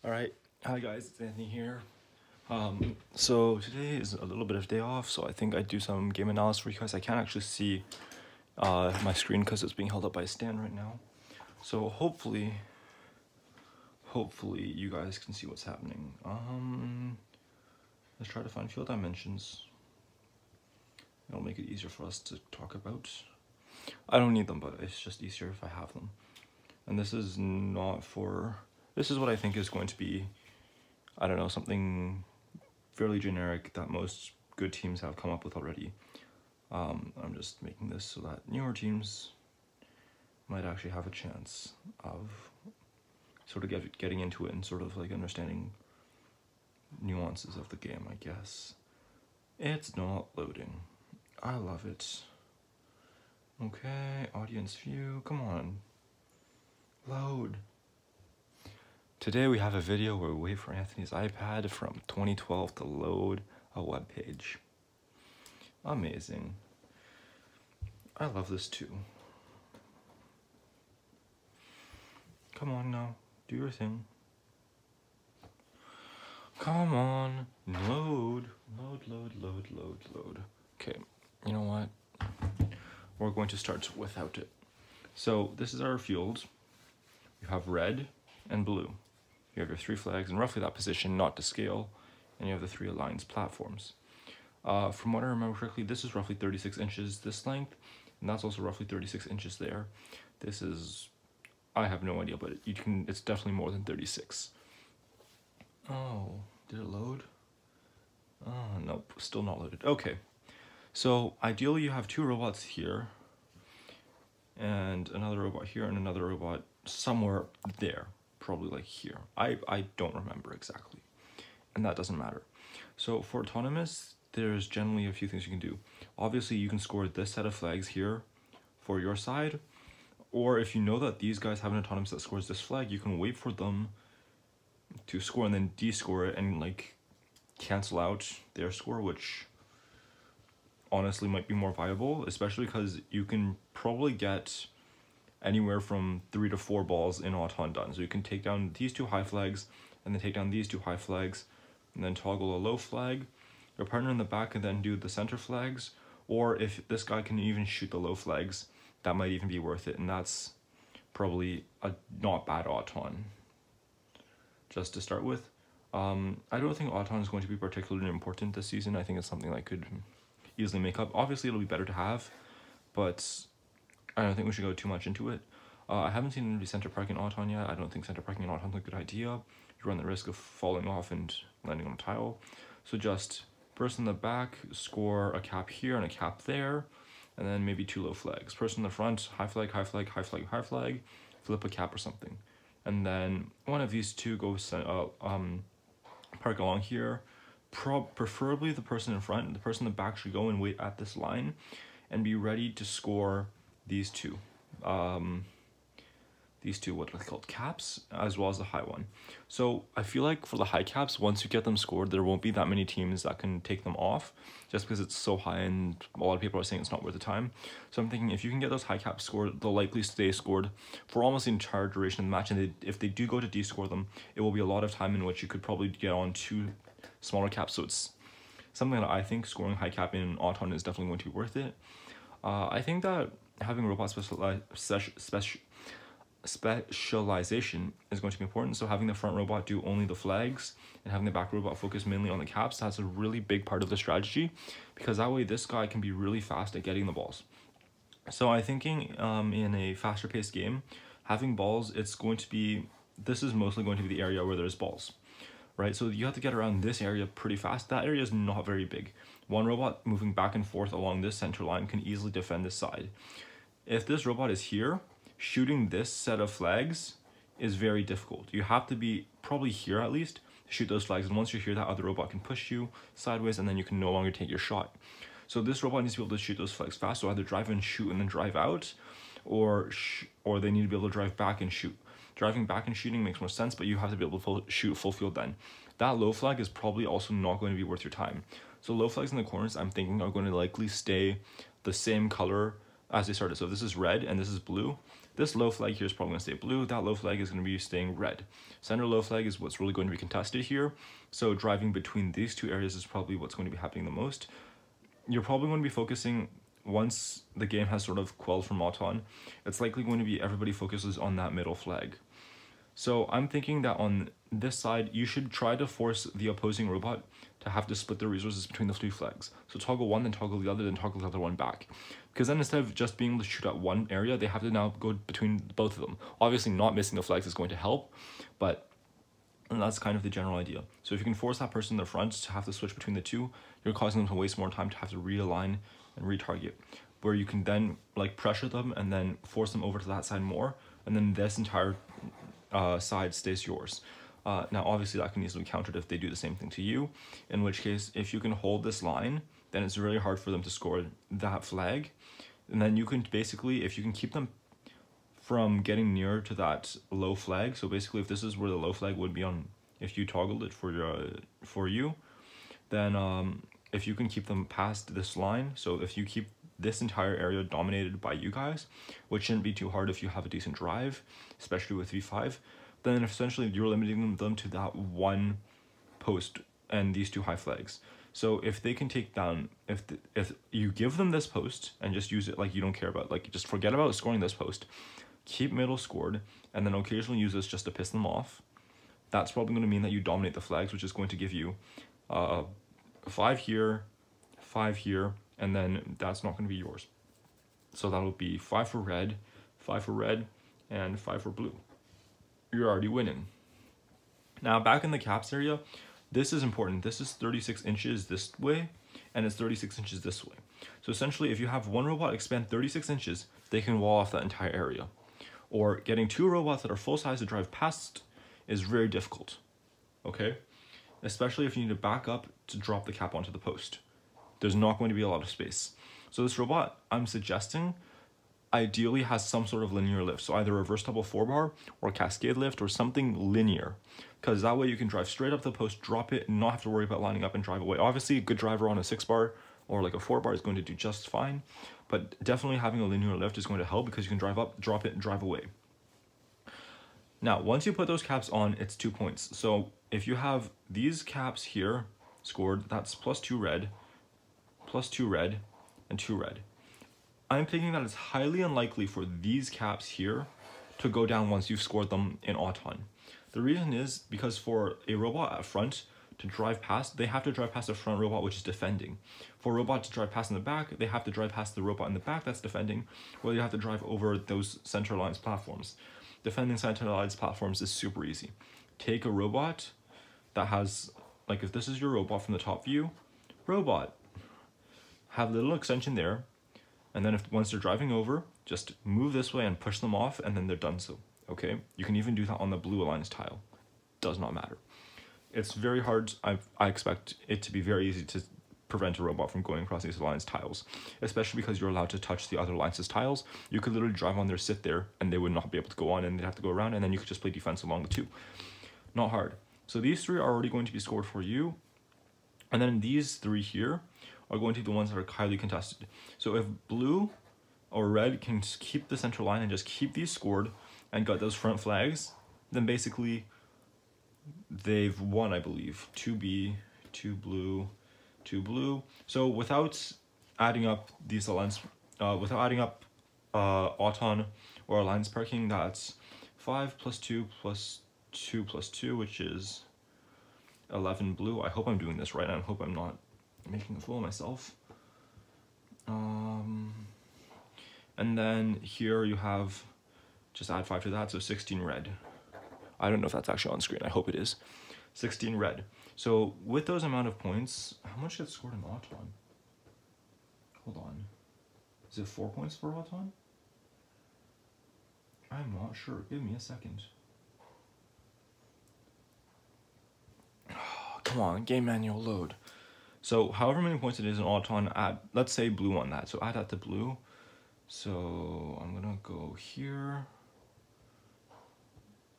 Alright, hi guys, it's Anthony here. So today is a little bit of day off, so I think I'd do some game analysis for you guys. I can't actually see my screen because it's being held up by a stand right now. So hopefully you guys can see what's happening. Let's try to find field dimensions. It'll make it easier for us to talk about. I don't need them, but it's just easier if I have them. And this is not for... This is what I think is going to be, I don't know, something fairly generic that most good teams have come up with already. I'm just making this so that newer teams might actually have a chance of sort of getting into it and sort of like understanding nuances of the game, I guess. It's not loading. I love it. Okay, audience view, come on. Load. Today we have a video where we wait for Anthony's iPad from 2012 to load a web page. Amazing. I love this too. Come on now, do your thing. Come on, load. Okay, you know what? We're going to start without it. So this is our field. You have red and blue. You have your three flags in roughly that position, not to scale, and you have the three alliance platforms. From what I remember correctly, this is roughly 36 inches this length, and that's also roughly 36 inches there. This is, I have no idea, but it's definitely more than 36. Oh, did it load? Oh, nope, still not loaded. Okay, so ideally you have two robots here, and another robot here, and another robot somewhere there. Probably like here. I don't remember exactly, and that doesn't matter. So for autonomous, there's generally a few things you can do. Obviously, you can score this set of flags here for your side, or if you know that these guys have an autonomous that scores this flag, you can wait for them to score and then de-score it and like cancel out their score, which honestly might be more viable, especially because you can probably get anywhere from 3 to 4 balls in auton done. So you can take down these two high flags and then take down these two high flags and then toggle a low flag. Your partner in the back can then do the center flags, or if this guy can even shoot the low flags, that might even be worth it, and that's probably a not bad auton just to start with. I don't think auton is going to be particularly important this season. I think it's something I could easily make up. Obviously it'll be better to have, but I don't think we should go too much into it. I haven't seen anybody center parking auton yet. I don't think center parking auton is a good idea. You run the risk of falling off and landing on a tile. So just person in the back, score a cap here and a cap there, and then maybe 2 low flags. Person in the front, high flag, high flag, high flag, high flag, flip a cap or something. And then one of these two goes park along here. Preferably the person in front. The person in the back should go and wait at this line and be ready to score these two, what are they called, caps, as well as the high one. So I feel like for the high caps, once you get them scored, there won't be that many teams that can take them off, just because it's so high and a lot of people are saying it's not worth the time. So I'm thinking if you can get those high caps scored, they'll likely stay scored for almost the entire duration of the match, and if they do go to de-score them, it will be a lot of time in which you could probably get on 2 smaller caps. So it's something that I think scoring high cap in auton is definitely going to be worth it. I think that having robot specialization is going to be important. So having the front robot do only the flags and having the back robot focus mainly on the caps, that's a really big part of the strategy, because that way this guy can be really fast at getting the balls. So I'm thinking in a faster paced game, having balls, this is mostly going to be the area where there's balls, right? So you have to get around this area pretty fast. That area is not very big. One robot moving back and forth along this center line can easily defend this side. If this robot is here, shooting this set of flags is very difficult. You have to be probably here at least to shoot those flags, and once you're here, that other robot can push you sideways and then you can no longer take your shot. So this robot needs to be able to shoot those flags fast, so either drive and shoot and then drive out, or they need to be able to drive back and shoot. Driving back and shooting makes more sense, but you have to be able to shoot full field then. That low flag is probably also not going to be worth your time. So low flags in the corners, I'm thinking, are going to likely stay the same color as they started. So if this is red and this is blue, This low flag here is probably going to stay blue. That low flag is going to be staying red. Center low flag is what's really going to be contested here. So driving between these two areas is probably what's going to be happening the most. You're probably going to be focusing, once the game has sort of quelled from Auton, it's likely going to be everybody focuses on that middle flag. So I'm thinking that on this side, you should try to force the opposing robot to have to split the resources between the three flags. So toggle one, then toggle the other, then toggle the other one back. Because then instead of just being able to shoot at one area, they have to now go between both of them. Obviously not missing the flags is going to help, but that's kind of the general idea. So if you can force that person in the front to have to switch between the two, you're causing them to waste more time to have to realign and retarget. Where you can then like pressure them and then force them over to that side more, and then this entire side stays yours. Now obviously that can easily be countered if they do the same thing to you, in which case if you can hold this line, then it's really hard for them to score that flag. And then you can basically, if you can keep them from getting near to that low flag, so basically if this is where the low flag would be on, if you toggled it for you, then if you can keep them past this line, so if you keep this entire area dominated by you guys, which shouldn't be too hard if you have a decent drive, especially with V5, then essentially you're limiting them to that one post and these two high flags. So if they can take down, if you give them this post and just use it like you don't care about, like just forget about scoring this post, keep middle scored, and then occasionally use this just to piss them off, that's probably going to mean that you dominate the flags, which is going to give you 5 here, 5 here, and then that's not going to be yours. So that'll be 5 for red, and 5 for blue. You're already winning. Now back in the caps area, this is important. This is 36 inches this way, and it's 36 inches this way. So essentially, if you have one robot expand 36 inches, they can wall off that entire area. Or getting two robots that are full size to drive past is very difficult, okay? Especially if you need to back up to drop the cap onto the post. There's not going to be a lot of space. So this robot, I'm suggesting, ideally has some sort of linear lift. So either reverse double 4-bar or cascade lift or something linear. Because that way you can drive straight up the post, drop it, and not have to worry about lining up and drive away. Obviously, a good driver on a 6-bar or like a 4-bar is going to do just fine. But definitely having a linear lift is going to help because you can drive up, drop it, and drive away. Now, once you put those caps on, it's 2 points. So if you have these caps here scored, that's +2 red, +2 red, and 2 red. I'm thinking that it's highly unlikely for these caps here to go down once you've scored them in Auton. The reason is because for a robot at front to drive past, they have to drive past the front robot, which is defending. For a robot to drive past in the back, they have to drive past the robot in the back that's defending, or they have to drive over those center lines platforms. Defending center lines platforms is super easy. Take a robot that has, like if this is your robot from the top view, robot, have a little extension there, and then once they're driving over, just move this way and push them off, and then they're done so, okay? You can even do that on the blue alliance tile. Does not matter. It's very hard. I expect it to be very easy to prevent a robot from going across these alliance tiles, especially because you're allowed to touch the other alliance's tiles. You could literally drive on there, sit there, and they would not be able to go on, and they'd have to go around, and then you could just play defense along the two. Not hard. So these three are already going to be scored for you, and then these three here are going to be the ones that are highly contested. So if blue or red can keep the center line and just keep these scored and got those front flags, then basically they've won, I believe. 2B, 2 blue, 2 blue. So without adding up these alliance, without adding up Auton or alliance parking, that's 5 + 2 + 2 + 2, which is 11 blue. I hope I'm doing this right. I hope I'm not making a fool of myself. And then here you have, just add 5 to that, so 16 red. I don't know if that's actually on screen. I hope it is. 16 red. So with those amount of points, how much gets scored in Auton? Hold on. Is it 4 points for Auton? I'm not sure. Give me a second. Come on, game manual load. So however many points it is in Auton, add, let's say blue on that. So add that to blue. So I'm gonna go here.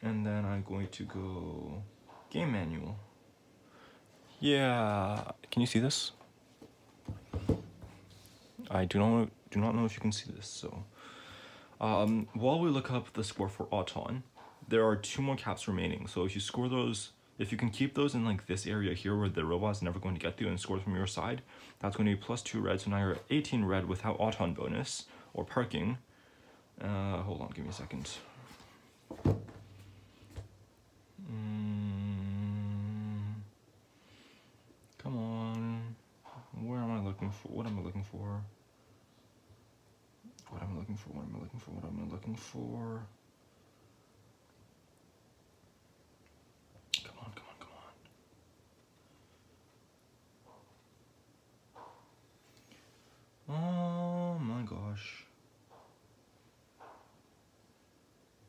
And then I'm going to go game manual. Yeah, can you see this? I do not know if you can see this. So While we look up the score for Auton, there are 2 more caps remaining. So if you score those, if you can keep those in like this area here where the robot's never going to get to and score from your side, that's going to be +2 red. So now you're at 18 red without Auton bonus or parking. Hold on, give me a second. Come on. Where am I looking for? What am I looking for? What am I looking for? What am I looking for? What am I looking for? Come on, come on, come on. Oh my gosh.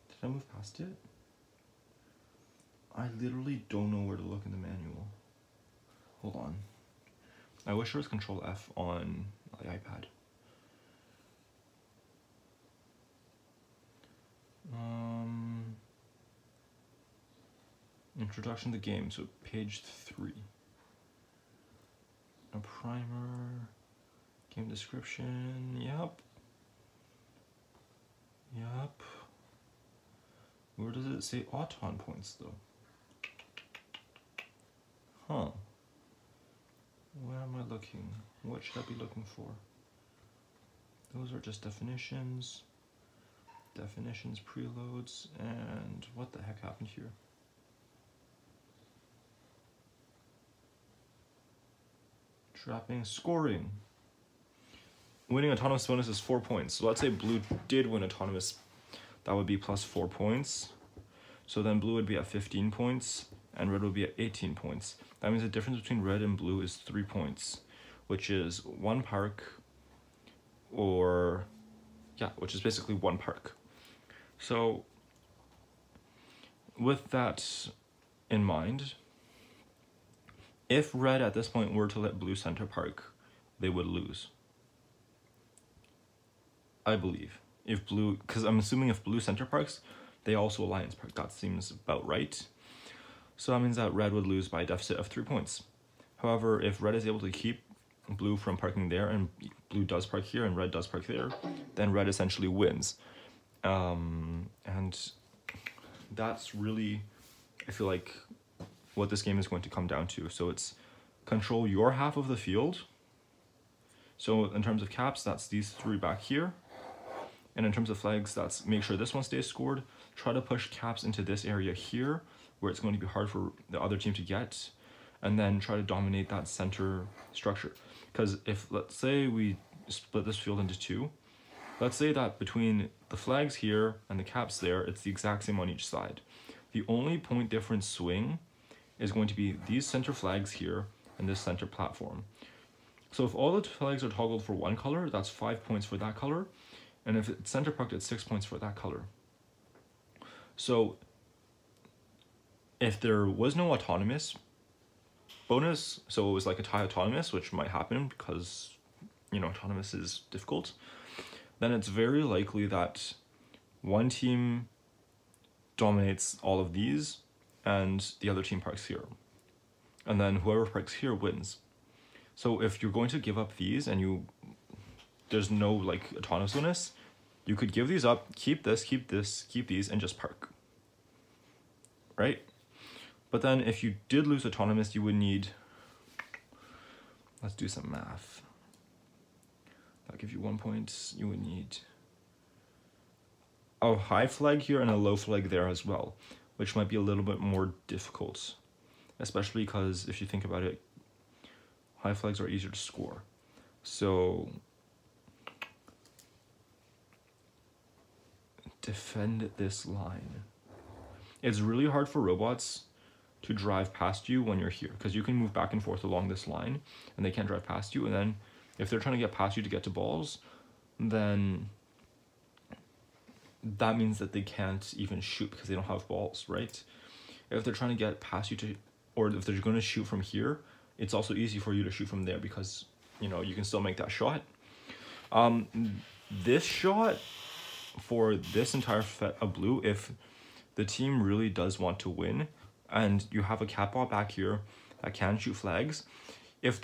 Did I move past it? I literally don't know where to look in the manual. Hold on. I wish there was Control F on the iPad. Introduction to the game, so page 3. A primer, game description, yep. Yep. Where does it say Auton points though? Huh. Where am I looking? What should I be looking for? Those are just definitions. Definitions, preloads, and what the heck happened here? Trapping, scoring. Winning autonomous bonus is 4 points. So let's say blue did win autonomous, that would be +4 points. So then blue would be at 15 points and red would be at 18 points. That means the difference between red and blue is 3 points, which is 1 park, or yeah, which is basically 1 park. So with that in mind, if red at this point were to let blue center park, they would lose. I believe. If blue, because I'm assuming if blue center parks, they also alliance park. That seems about right. So that means that red would lose by a deficit of 3 points. However, if red is able to keep blue from parking there and blue does park here and red does park there, then red essentially wins. And that's really, I feel like, what this game is going to come down to. So it's control your half of the field. So in terms of caps, that's these 3 back here. And in terms of flags, that's make sure this one stays scored. Try to push caps into this area here, where it's going to be hard for the other team to get. And then try to dominate that center structure. Because if, let's say we split this field into 2, let's say that between the flags here and the caps there, it's the exact same on each side. The only point difference swing is going to be these center flags here and this center platform. So if all the flags are toggled for 1 color, that's 5 points for that color. And if it's center parked, it's 6 points for that color. So if there was no autonomous bonus, so it was like a tie autonomous, which might happen because, you know, autonomous is difficult, then it's very likely that one team dominates all of these and the other team parks here. And then whoever parks here wins. So if you're going to give up these and there's no like autonomous bonus, you could give these up, keep this, keep these, and just park. Right? But then if you did lose autonomous, you would need, let's do some math. That'll give you 1 point. You would need a high flag here and a low flag there as well, which might be a little bit more difficult, especially because if you think about it, high flags are easier to score. So defend this line. It's really hard for robots to drive past you when you're here, because you can move back and forth along this line and they can't drive past you. And then if they're trying to get past you to get to balls, then that means that they can't even shoot because they don't have balls, right? If they're trying to get past you to, or if they're going to shoot from here, it's also easy for you to shoot from there because, you know, you can still make that shot. This shot for this entire set of blue, if the team really does want to win and you have a cat bot back here that can shoot flags, if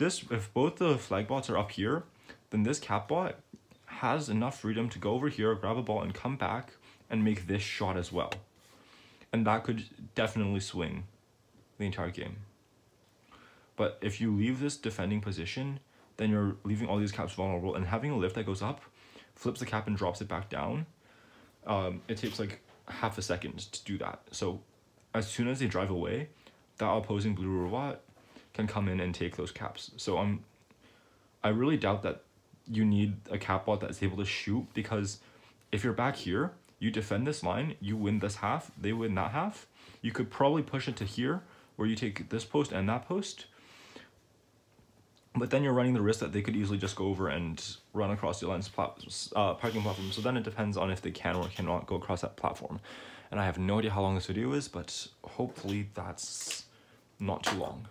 both the flag bots are up here, then this cat bot has enough freedom to go over here, grab a ball, and come back and make this shot as well. And that could definitely swing the entire game. But if you leave this defending position, then you're leaving all these caps vulnerable, and having a lift that goes up, flips the cap and drops it back down, it takes like half a second to do that. So as soon as they drive away, that opposing blue robot can come in and take those caps. So I really doubt that you need a cap bot that's able to shoot, because if you're back here, you defend this line, you win this half, they win that half. You could probably push it to here, where you take this post and that post, but then you're running the risk that they could easily just go over and run across the lines parking platform. So then it depends on if they can or cannot go across that platform. And I have no idea how long this video is, but hopefully that's not too long.